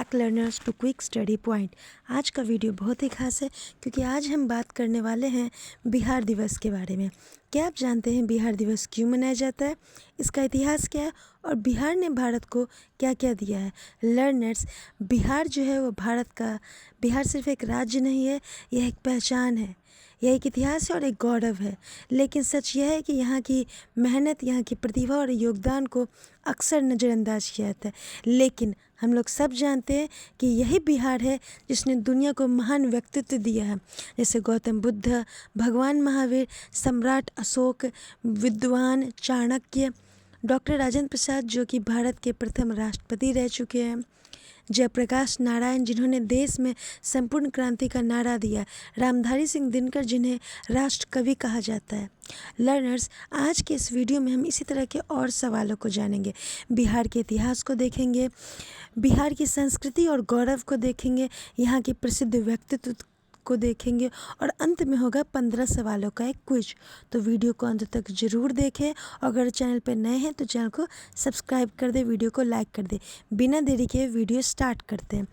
Back learners to quick study point. आज का video बहुत ही खास है क्योंकि आज हम बात करने वाले हैं बिहार दिवस के बारे में। क्या आप जानते हैं बिहार दिवस क्यों मनाया जाता है, इसका इतिहास क्या है और बिहार ने भारत को क्या क्या दिया है। लर्नर्स, बिहार जो है वो बिहार सिर्फ एक राज्य नहीं है, यह एक पहचान है, यह एक इतिहास है और एक गौरव है। लेकिन सच यह है कि यहाँ की मेहनत, यहाँ की प्रतिभा और योगदान को अक्सर नज़रअंदाज किया जाता है। लेकिन हम लोग सब जानते हैं कि यही बिहार है जिसने दुनिया को महान व्यक्तित्व दिया है, जैसे गौतम बुद्ध, भगवान महावीर, सम्राट अशोक, विद्वान चाणक्य, डॉक्टर राजेंद्र प्रसाद जो कि भारत के प्रथम राष्ट्रपति रह चुके हैं, जयप्रकाश नारायण जिन्होंने देश में संपूर्ण क्रांति का नारा दिया, रामधारी सिंह दिनकर जिन्हें राष्ट्र कवि कहा जाता है। लर्नर्स, आज के इस वीडियो में हम इसी तरह के और सवालों को जानेंगे, बिहार के इतिहास को देखेंगे, बिहार की संस्कृति और गौरव को देखेंगे, यहाँ के प्रसिद्ध व्यक्तित्व को देखेंगे और अंत में होगा 15 सवालों का एक क्विज। तो वीडियो को अंत तक जरूर देखें और अगर चैनल पर नए हैं तो चैनल को सब्सक्राइब कर दें, वीडियो को लाइक कर दें। बिना देरी के वीडियो स्टार्ट करते हैं।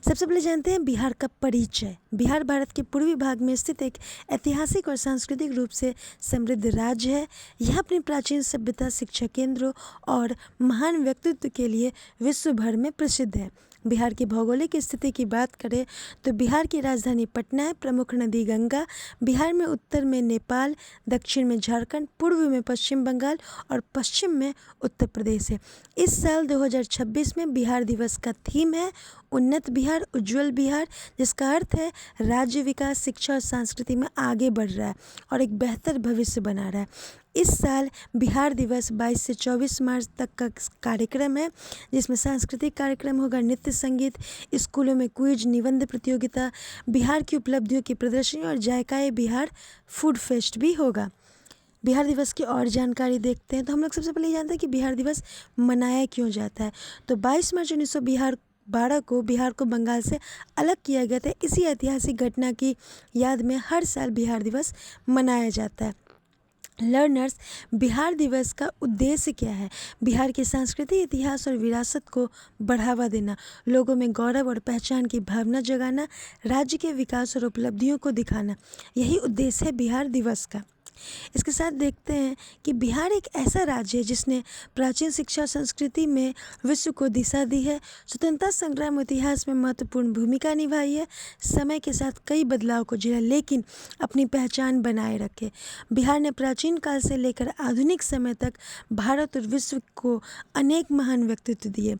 सबसे पहले जानते हैं बिहार का परिचय। बिहार भारत के पूर्वी भाग में स्थित एक ऐतिहासिक और सांस्कृतिक रूप से समृद्ध राज्य है। यह अपनी प्राचीन सभ्यता, शिक्षा केंद्रों और महान व्यक्तित्व के लिए विश्व भर में प्रसिद्ध है। बिहार की भौगोलिक स्थिति की बात करें तो बिहार की राजधानी पटना है, प्रमुख नदी गंगा, बिहार में उत्तर में नेपाल, दक्षिण में झारखंड, पूर्व में पश्चिम बंगाल और पश्चिम में उत्तर प्रदेश है। इस साल 2026 में बिहार दिवस का थीम है उन्नत बिहार, उज्जवल बिहार, जिसका अर्थ है राज्य विकास, शिक्षा और संस्कृति में आगे बढ़ रहा है और एक बेहतर भविष्य बना रहा है। इस साल बिहार दिवस 22 से 24 मार्च तक का कार्यक्रम है, जिसमें सांस्कृतिक कार्यक्रम होगा, नृत्य संगीत, स्कूलों में क्विज, निबंध प्रतियोगिता, बिहार की उपलब्धियों की प्रदर्शनी और जायकाए बिहार फूड फेस्ट भी होगा। बिहार दिवस की और जानकारी देखते हैं तो हम लोग सबसे पहले जानते हैं कि बिहार दिवस मनाया क्यों जाता है। तो 22 मार्च 1912 को बिहार को बंगाल से अलग किया गया था। इसी ऐतिहासिक घटना की याद में हर साल बिहार दिवस मनाया जाता है। लर्नर्स, बिहार दिवस का उद्देश्य क्या है? बिहार की संस्कृति, इतिहास और विरासत को बढ़ावा देना, लोगों में गौरव और पहचान की भावना जगाना, राज्य के विकास और उपलब्धियों को दिखाना, यही उद्देश्य है बिहार दिवस का। इसके साथ देखते हैं कि बिहार एक ऐसा राज्य है जिसने प्राचीन शिक्षा संस्कृति में विश्व को दिशा दी है, स्वतंत्रता संग्राम इतिहास में महत्वपूर्ण भूमिका निभाई है, समय के साथ कई बदलाव को झेला लेकिन अपनी पहचान बनाए रखे। बिहार ने प्राचीन काल से लेकर आधुनिक समय तक भारत और विश्व को अनेक महान व्यक्तित्व दिए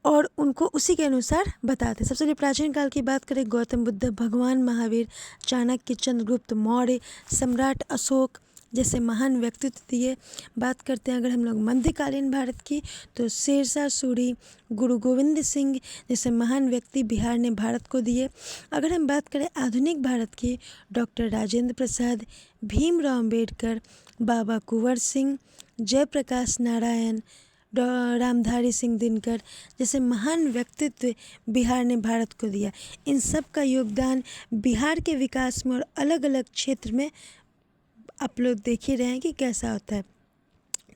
और उनको उसी के अनुसार बताते। सबसे पहले प्राचीन काल की बात करें, गौतम बुद्ध, भगवान महावीर, चाणक्य, चंद्रगुप्त मौर्य, सम्राट अशोक जैसे महान व्यक्तित्व दिए। बात करते हैं अगर हम लोग मध्यकालीन भारत की तो शेरशाह सूरी, गुरु गोविंद सिंह जैसे महान व्यक्ति बिहार ने भारत को दिए। अगर हम बात करें आधुनिक भारत की, डॉक्टर राजेंद्र प्रसाद, भीमराव अम्बेडकर, बाबा कुंवर सिंह, जयप्रकाश नारायण, रामधारी सिंह दिनकर जैसे महान व्यक्तित्व बिहार ने भारत को दिया। इन सब का योगदान बिहार के विकास में और अलग अलग क्षेत्र में आप लोग देख ही रहे हैं कि कैसा होता है।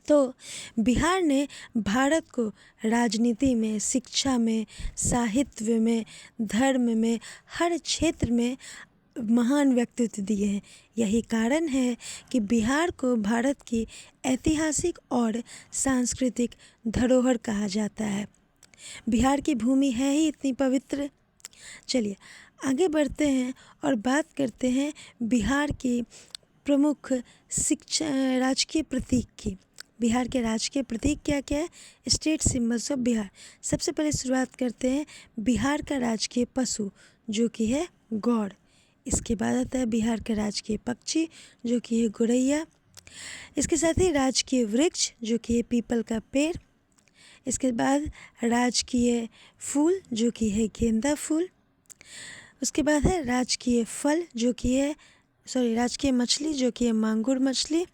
तो बिहार ने भारत को राजनीति में, शिक्षा में, साहित्य में, धर्म में, हर क्षेत्र में महान व्यक्तित्व दिए हैं। यही कारण है कि बिहार को भारत की ऐतिहासिक और सांस्कृतिक धरोहर कहा जाता है। बिहार की भूमि है ही इतनी पवित्र। चलिए आगे बढ़ते हैं और बात करते हैं बिहार की प्रमुख शिक्षा राजकीय प्रतीक की। बिहार के राजकीय प्रतीक क्या क्या है? State symbols of Bihar. सबसे पहले शुरुआत करते हैं बिहार का राजकीय पशु जो कि है गौड़। इसके बाद आता है बिहार का राजकीय पक्षी जो कि है गौरैया। इसके साथ ही राजकीय वृक्ष जो कि है पीपल का पेड़। इसके बाद राजकीय फूल जो कि है गेंदा फूल। उसके बाद है राजकीय फल जो कि है राजकीय मछली जो कि है मांगुर मछली।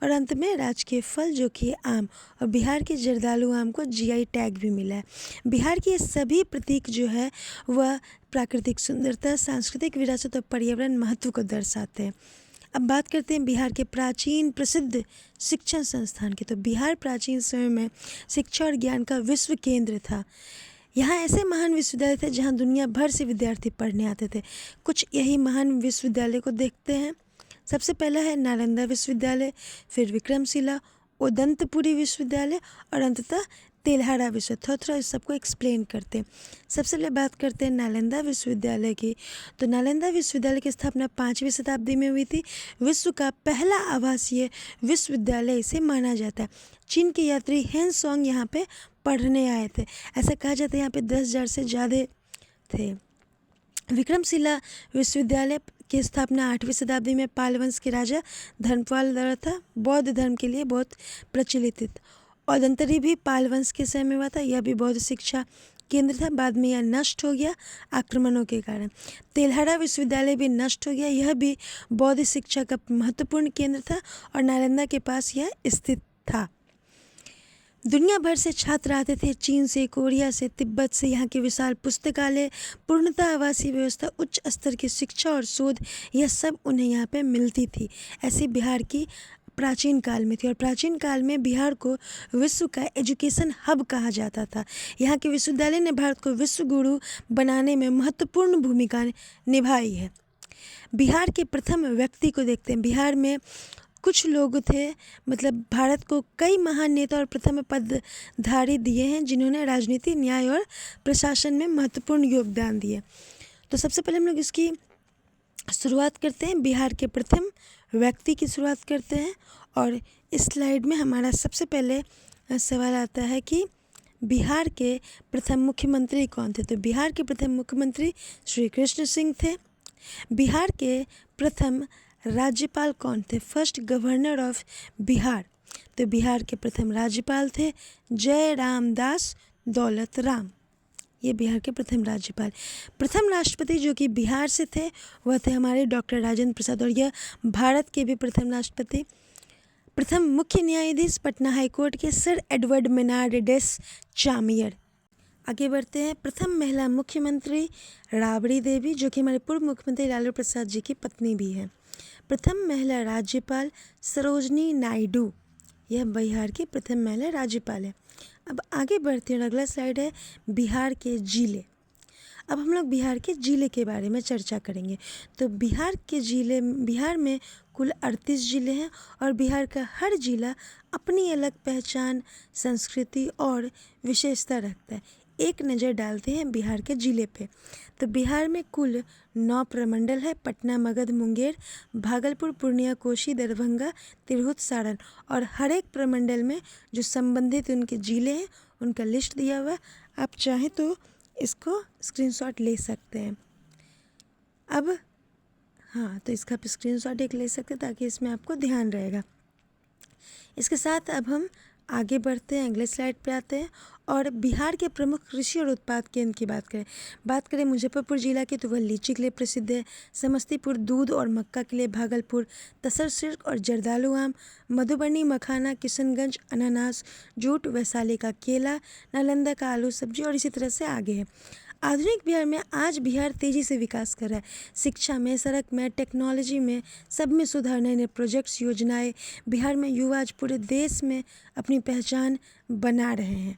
और अंत में राजकीय फल जो कि है आम। और बिहार के जर्दालू आम को जीआई टैग भी मिला है। बिहार के सभी प्रतीक जो है वह प्राकृतिक सुंदरता, सांस्कृतिक विरासत और पर्यावरण महत्व को दर्शाते हैं। अब बात करते हैं बिहार के प्राचीन प्रसिद्ध शिक्षण संस्थान की। तो बिहार प्राचीन समय में शिक्षा और ज्ञान का विश्व केंद्र था। यहाँ ऐसे महान विश्वविद्यालय थे जहाँ दुनिया भर से विद्यार्थी पढ़ने आते थे। कुछ यही महान विश्वविद्यालय को देखते हैं। सबसे पहला है नालंदा विश्वविद्यालय, फिर विक्रमशिला, उदंतपुरी विश्वविद्यालय और अंततः तेल्हारा विश्वविद्यालय। थोड़ा इस सबको एक्सप्लेन करते हैं। सबसे पहले बात करते हैं नालंदा विश्वविद्यालय की। तो नालंदा विश्वविद्यालय की स्थापना 5वीं शताब्दी में हुई थी। विश्व का पहला आवासीय विश्वविद्यालय इसे माना जाता है। चीन के यात्री हेनसोंग यहाँ पे पढ़ने आए थे। ऐसा कहा जाता है यहाँ पे 10,000 से ज़्यादा थे। विक्रमशिला विश्वविद्यालय की स्थापना 8वीं शताब्दी में पाल वंश के राजा धर्मपाल द्वारा था। बौद्ध धर्म के लिए बहुत प्रचलित था। औदंतरी भी पाल वंश के समय में हुआ था। यह भी बौद्ध शिक्षा केंद्र था। बाद में यह नष्ट हो गया आक्रमणों के कारण। तेल्हारा विश्वविद्यालय भी नष्ट हो गया। यह भी बौद्ध शिक्षा का महत्वपूर्ण केंद्र था और नालंदा के पास यह स्थित था। दुनिया भर से छात्र आते थे, चीन से, कोरिया से, तिब्बत से। यहाँ के विशाल पुस्तकालय, पूर्णतः आवासीय व्यवस्था, उच्च स्तर की शिक्षा और शोध, यह सब उन्हें यहाँ पे मिलती थी। ऐसी बिहार की प्राचीन काल में थी और प्राचीन काल में बिहार को विश्व का एजुकेशन हब कहा जाता था। यहाँ के विश्वविद्यालय ने भारत को विश्व गुरु बनाने में महत्वपूर्ण भूमिका निभाई है। बिहार के प्रथम व्यक्ति को देखते हैं। बिहार में कुछ लोग थे, मतलब भारत को कई महान नेता और प्रथम पदधारी दिए हैं जिन्होंने राजनीति, न्याय और प्रशासन में महत्वपूर्ण योगदान दिए। तो सबसे पहले हम लोग इसकी शुरुआत करते हैं। बिहार के प्रथम व्यक्ति की शुरुआत करते हैं और इस स्लाइड में हमारा सबसे पहले सवाल आता है कि बिहार के प्रथम मुख्यमंत्री कौन थे। तो बिहार के प्रथम मुख्यमंत्री श्री कृष्ण सिंह थे। बिहार के प्रथम राज्यपाल कौन थे? First governor of Bihar. तो बिहार के प्रथम राज्यपाल थे जय रामदास दौलत राम। ये बिहार के प्रथम राज्यपाल। प्रथम राष्ट्रपति जो कि बिहार से थे वह थे हमारे डॉक्टर राजेंद्र प्रसाद और यह भारत के भी प्रथम राष्ट्रपति। प्रथम मुख्य न्यायाधीश पटना हाईकोर्ट के सर एडवर्ड मेनार्डिस चामियर। आगे बढ़ते हैं। प्रथम महिला मुख्यमंत्री राबड़ी देवी जो कि हमारे पूर्व मुख्यमंत्री लालू प्रसाद जी की पत्नी भी हैं। प्रथम महिला राज्यपाल सरोजनी नायडू, यह बिहार की प्रथम महिला राज्यपाल है। अब आगे बढ़ते हैं और अगला स्लाइड है बिहार के जिले। अब हम लोग बिहार के जिले के बारे में चर्चा करेंगे। तो बिहार में कुल 38 जिले हैं और बिहार का हर जिला अपनी अलग पहचान, संस्कृति और विशेषता रखता है। एक नज़र डालते हैं बिहार के जिले पे। तो बिहार में कुल 9 प्रमंडल है। पटना, मगध, मुंगेर, भागलपुर, पूर्णिया, कोसी, दरभंगा, तिरहुत, सारण और हर एक प्रमंडल में जो संबंधित उनके जिले हैं उनका लिस्ट दिया हुआ है। आप चाहें तो इसको स्क्रीनशॉट ले सकते हैं। अब तो इसका आप स्क्रीनशॉट एक ले सकते हैं ताकि इसमें आपको ध्यान रहेगा। इसके साथ अब हम आगे बढ़ते हैं, अगले स्लाइड पे आते हैं और बिहार के प्रमुख कृषि और उत्पाद केंद्र की बात करें मुजफ्फरपुर जिला की तो वह लीची के लिए प्रसिद्ध है। समस्तीपुर दूध और मक्का के लिए, भागलपुर तसर सिल्क और जर्दालू आम, मधुबनी मखाना, किशनगंज अनानास, जूट, वैशाली का केला, नालंदा का आलू सब्जी और इसी तरह से आगे है। आधुनिक बिहार में आज बिहार तेज़ी से विकास कर रहा है। शिक्षा में, सड़क में, टेक्नोलॉजी में, सब में सुधार, नए नए प्रोजेक्ट्स, योजनाएं। बिहार में युवा आज पूरे देश में अपनी पहचान बना रहे हैं।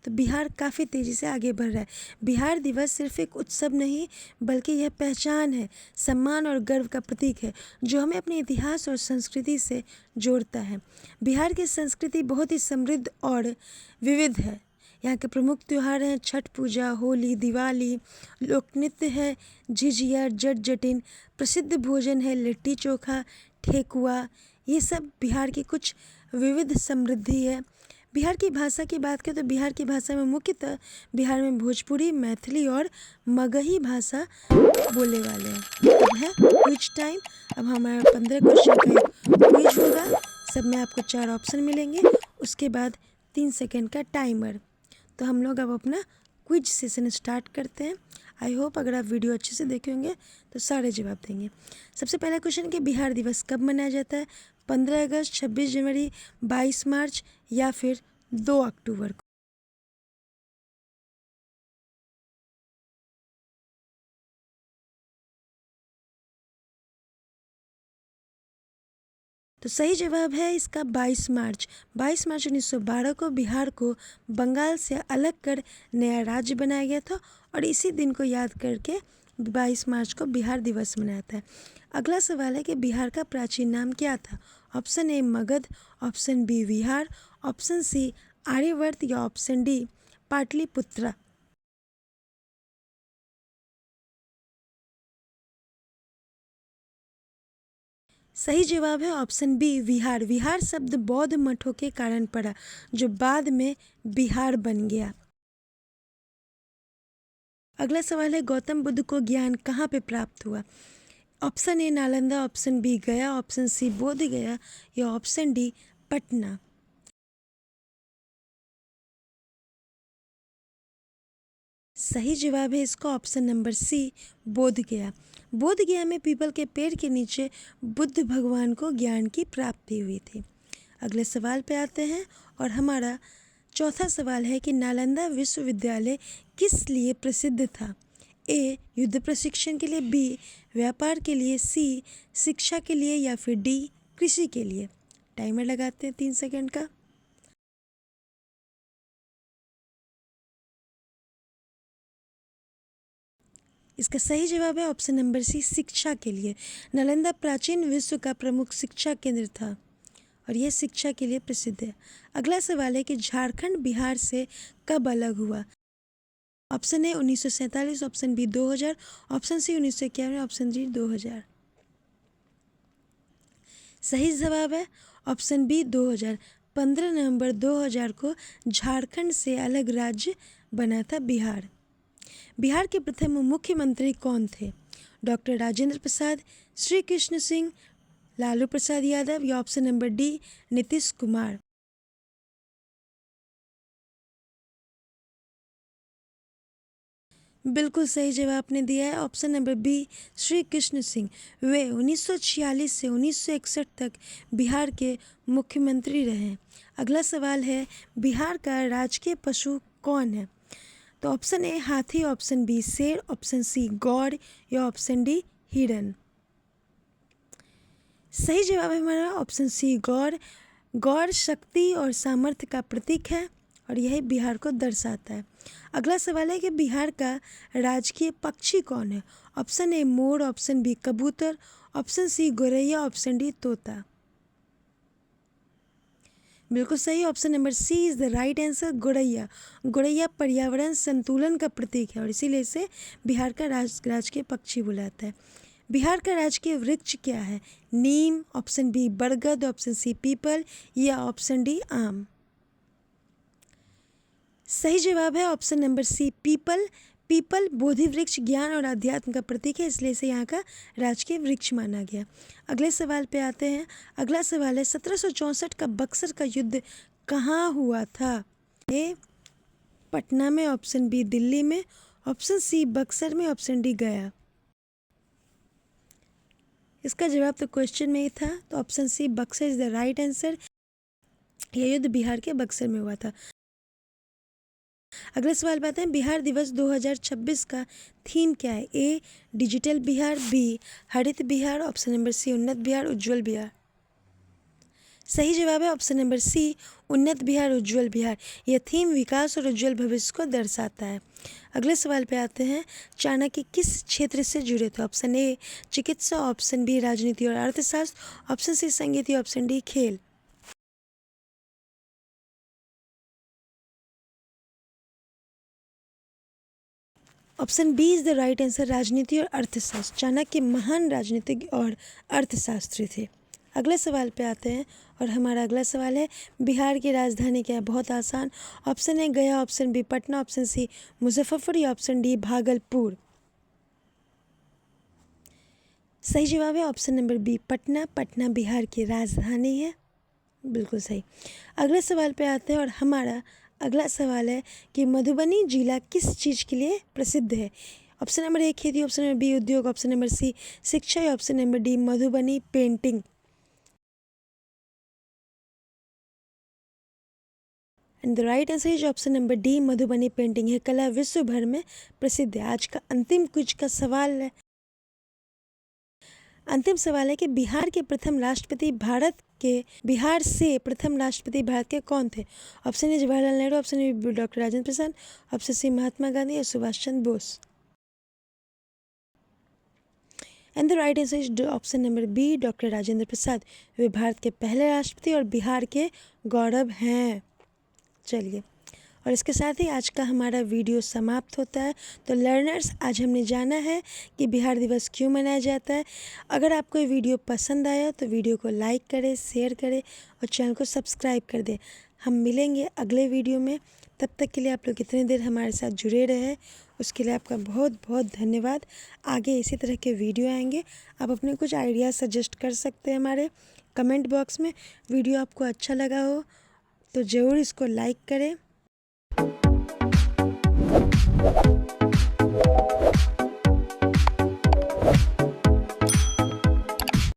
तो बिहार काफ़ी तेज़ी से आगे बढ़ रहा है। बिहार दिवस सिर्फ एक उत्सव नहीं बल्कि यह पहचान है, सम्मान और गर्व का प्रतीक है जो हमें अपने इतिहास और संस्कृति से जोड़ता है। बिहार की संस्कृति बहुत ही समृद्ध और विविध है। यहाँ के प्रमुख त्यौहार हैं छठ पूजा, होली, दिवाली, लोकनृत्य है झिझिया, जट जटिन, प्रसिद्ध भोजन है लिट्टी चोखा, ठेकुआ। ये सब बिहार की कुछ विविध समृद्धि है। बिहार की भाषा की बात करें तो बिहार की भाषा में मुख्यतः बिहार में भोजपुरी, मैथिली और मगही भाषा बोले वाले हैं। अब है क्विज टाइम। अब हमारा 15 क्वेश्चन का एक क्विज होगा। सब में आपको 4 ऑप्शन मिलेंगे, उसके बाद 3 सेकेंड का टाइमर। तो हम लोग अब अपना क्विज सेशन स्टार्ट करते हैं। आई होप अगर आप वीडियो अच्छे से देखे होंगे तो सारे जवाब देंगे। सबसे पहला क्वेश्चन कि बिहार दिवस कब मनाया जाता है? 15 अगस्त, 26 जनवरी, 22 मार्च या फिर 2 अक्टूबर को? तो सही जवाब है इसका 22 मार्च। 22 मार्च 1912 को बिहार को बंगाल से अलग कर नया राज्य बनाया गया था और इसी दिन को याद करके 22 मार्च को बिहार दिवस मनाता है। अगला सवाल है कि बिहार का प्राचीन नाम क्या था? Option A Magadh, option B Vihar, option C Aryavart या ऑप्शन डी पाटलिपुत्रा। सही जवाब है ऑप्शन बी विहार। विहार शब्द बौद्ध मठों के कारण पड़ा जो बाद में बिहार बन गया। अगला सवाल है गौतम बुद्ध को ज्ञान कहाँ पे प्राप्त हुआ? Option A Nalanda, option B Gaya, option C Bodh Gaya या ऑप्शन डी पटना। सही जवाब है इसका ऑप्शन नंबर सी बोध गया। बोध गया में पीपल के पेड़ के नीचे बुद्ध भगवान को ज्ञान की प्राप्ति हुई थी। अगले सवाल पे आते हैं और हमारा चौथा सवाल है कि नालंदा विश्वविद्यालय किस लिए प्रसिद्ध था? ए युद्ध प्रशिक्षण के लिए, बी व्यापार के लिए, सी शिक्षा के लिए या फिर डी कृषि के लिए। टाइमर लगाते हैं 3 सेकंड का। इसका सही जवाब है ऑप्शन नंबर सी शिक्षा के लिए। नालंदा प्राचीन विश्व का प्रमुख शिक्षा केंद्र था और यह शिक्षा के लिए प्रसिद्ध है। अगला सवाल है कि झारखंड बिहार से कब अलग हुआ? Option A 1947, option B 2000, option C 1951, option D 2000। सही जवाब है ऑप्शन बी 2000। 15 नवंबर 2000 को झारखंड से अलग राज्य बना था बिहार। बिहार के प्रथम मुख्यमंत्री कौन थे? डॉक्टर राजेंद्र प्रसाद, श्री कृष्ण सिंह, लालू प्रसाद यादव या option number D Nitish Kumar. बिल्कुल सही जवाब आपने दिया है option number B Shri Krishna Singh. वे 1946 से 1961 तक बिहार के मुख्यमंत्री रहे। अगला सवाल है बिहार का राजकीय पशु कौन है? तो ऑप्शन ए हाथी, ऑप्शन बी शेर, ऑप्शन सी गौड़ या ऑप्शन डी हिरन। सही जवाब है हमारा ऑप्शन सी गौड़। गौड़ शक्ति और सामर्थ्य का प्रतीक है और यही बिहार को दर्शाता है। अगला सवाल है कि बिहार का राजकीय पक्षी कौन है? ऑप्शन ए मोर, ऑप्शन बी कबूतर, ऑप्शन सी गोरैया, ऑप्शन डी तोता। बिल्कुल सही, option number C is the right answer गोरैया। गोरैया पर्यावरण संतुलन का प्रतीक है और इसीलिए इसे बिहार का राजकीय पक्षी बुलाता है। बिहार का राजकीय वृक्ष क्या है? नीम, ऑप्शन बी बरगद, ऑप्शन सी पीपल या ऑप्शन डी आम। सही जवाब है ऑप्शन नंबर सी पीपल। पीपल बोधि वृक्ष ज्ञान और अध्यात्म का प्रतीक है, इसलिए इसे यहाँ का राजकीय वृक्ष माना गया। अगले सवाल पे आते हैं। अगला सवाल है 1764 का बक्सर का युद्ध कहाँ हुआ था? ए पटना में, ऑप्शन बी दिल्ली में, ऑप्शन सी बक्सर में, ऑप्शन डी गया। इसका जवाब तो क्वेश्चन में ही था, तो option C Buxar is the right answer. यह युद्ध बिहार के बक्सर में हुआ था। अगले सवाल पे आते हैं बिहार दिवस 2026 का थीम क्या है? ए डिजिटल बिहार, बी हरित बिहार, ऑप्शन नंबर सी उन्नत बिहार उज्ज्वल बिहार। सही जवाब है ऑप्शन नंबर सी उन्नत बिहार उज्ज्वल बिहार। यह थीम विकास और उज्ज्वल भविष्य को दर्शाता है। अगले सवाल पे आते हैं चाणक्य किस क्षेत्र से जुड़े थे? ऑप्शन ए चिकित्सा, ऑप्शन बी राजनीति और अर्थशास्त्र, ऑप्शन सी संगीत या ऑप्शन डी खेल। Option B is the right answer, राजनीति और अर्थशास्त्र। चाणक्य महान राजनीतिज्ञ और अर्थशास्त्री थे। अगले सवाल पे आते हैं और हमारा अगला सवाल है बिहार की राजधानी क्या है? बहुत आसान। Option A Gaya, option B Patna, option C Muzaffarpur या ऑप्शन डी भागलपुर। सही जवाब है option number B Patna. Patna Bihar की राजधानी है। बिल्कुल सही। अगले सवाल पे आते हैं और हमारा अगला सवाल है कि मधुबनी जिला किस चीज़ के लिए प्रसिद्ध है? ऑप्शन नंबर ए खेती, ऑप्शन नंबर बी उद्योग, ऑप्शन नंबर सी शिक्षा या option number D Madhubani painting. And the right answer is option number D Madhubani painting. है कला विश्व भर में प्रसिद्ध है। आज का अंतिम क्विज का सवाल है अंतिम सवाल है कि बिहार से प्रथम राष्ट्रपति भारत के कौन थे? Option A Jawaharlal Nehru, option B doctor Rajendra Prasad, option C Mahatma Gandhi और Subhash Chandra Bose. And the right answer is option number B, doctor Rajendra Prasad. वे भारत के पहले राष्ट्रपति और बिहार के गौरव हैं। चलिए, और इसके साथ ही आज का हमारा वीडियो समाप्त होता है। तो लर्नर्स, आज हमने जाना है कि बिहार दिवस क्यों मनाया जाता है। अगर आपको ये वीडियो पसंद आया तो वीडियो को लाइक करें, शेयर करें और चैनल को सब्सक्राइब कर दें। हम मिलेंगे अगले वीडियो में। तब तक के लिए आप लोग इतनी देर हमारे साथ जुड़े रहे, उसके लिए आपका बहुत बहुत धन्यवाद। आगे इसी तरह के वीडियो आएंगे। आप अपने कुछ आइडिया सजेस्ट कर सकते हैं हमारे कमेंट बॉक्स में। वीडियो आपको अच्छा लगा हो तो ज़रूर इसको लाइक करें।